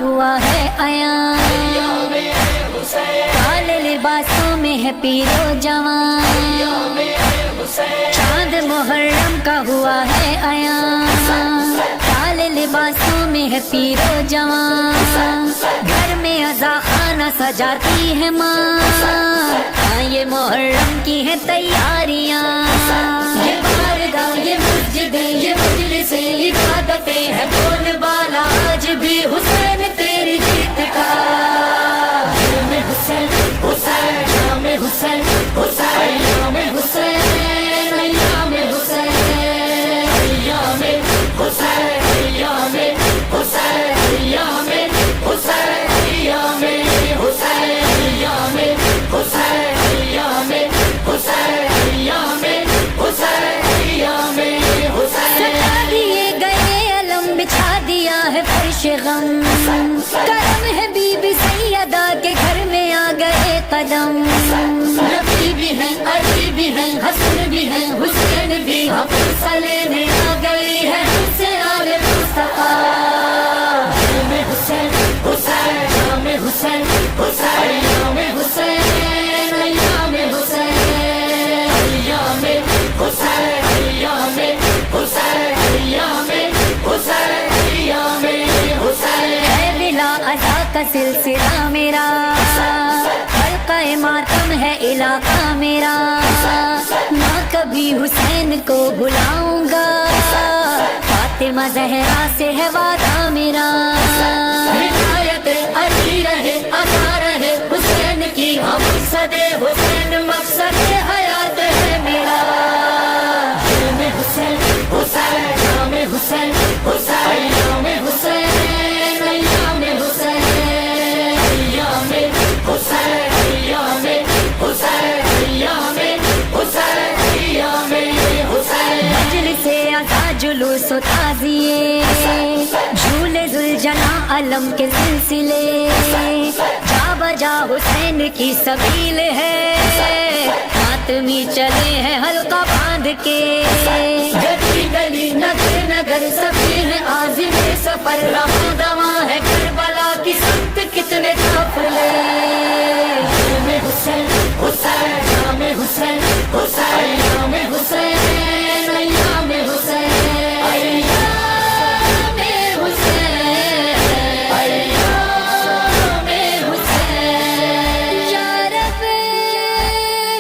ہوا ہے عیاں، کالے لباسوں میں ہے پیرو جوان، چاند محرم کا ہوا ہے عیاں، کالے لباسوں میں ہے پیرو جوان، گھر میں عزا خانہ سجاتی ہے ماں، ہاں یہ محرم کی ہے تیاریاں، یہ بارگاہ یہ مسجدیں یہ مجلسیں عبادتیں ہے بول بالا آج بھی حسین تیری جیت کا، جرم حسین حسین شام حسین حسین ایام حسین ایام حسین ایام حسین ایام حسین ایام حسین ایام حسین ایام حسین ایام حسین ایام حسین ایام حسین، سجا دیے گئے علم بچھا دیا ہے فرش غم، کرم ہے بی بی سیدہ کے گھر میں آ گئے قدم، نبی بھی ہیں علی بھی ہیں حسن بھی ہیں حسین بھی حفص لینے آ گئی ہے ہم سے آل مصطفیٰ، جرم حسین حسین شام حسین حسین ایام حسین ایام حسین ایام حسین ایام حسین ایام حسین ایام حسین، ہے بلا عزا کا سلسلہ میرا، حلقہ ماتم ہے علاقہ میرا، نہ کبھی حسین کو بلاؤں گا، فاطمہ زہرا سے ہے وعدہ میرا، ہدایت علی رہے عطا رہے حسین کی، ہم مقصد حسین مقصد حیات ہے میرا، جرم حسین حسین شام حسین حسین ایام حسین ایام حسین ایام حسین ایام حسین ایام حسین ایام حسین، مجلس عزا جلوس و تعزیے جھولے ذوالجلاں علم کے سلسلے، جا بجا حسین کی سبیل ہے، ماتمی چلے ہیں حلقہ باندھ کے، گلی گلی نگر نگر سبھی ہیں عازم سفر، رواں دواں ہے کربلا کی سمت کتنے قافلے، جرم حسین حسین شام حسین حسین ایام حسین ایام حسین ایام حسین ایام حسین، یا رب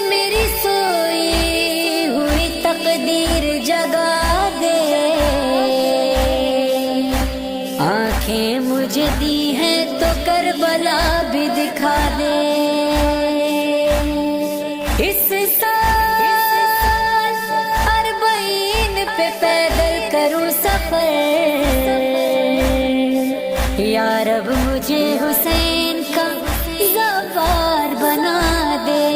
میری سوئی ہوئی تقدیر جگا دے، آنکھیں مجھے دی ہیں تو کربلا بھی دکھا دے، اس سال اربعین پہ پیدل کروں سفر، یا رب مجھے حسین کا زوار بنا دے،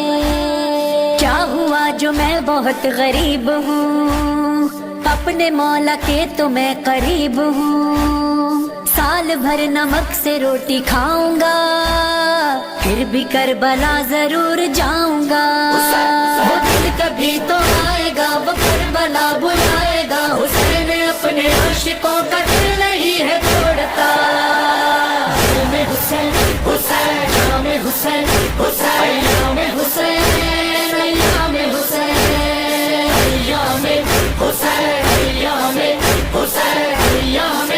کیا ہوا جو میں بہت غریب ہوں، اپنے مولا کے تو میں قریب ہوں، سال بھر نمک سے روٹی کھاؤں گا، پھر بھی کربلا ضرور جاؤں گا، وہ دن کبھی تو آئے گا وہ کربلا بلائے گا، حسین اپنے عاشقوں کا دل نہیں ہے توڑتا، جرم حسین حسین شام حسین حسین ایام حسین ایام حسین ایام حسین ایام حسین ایام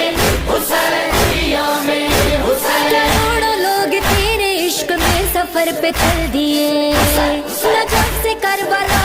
حسین ایام حسین، کروڑوں لوگ تیرے عشق میں سفر پہ چل دیے، نجف سے کربلا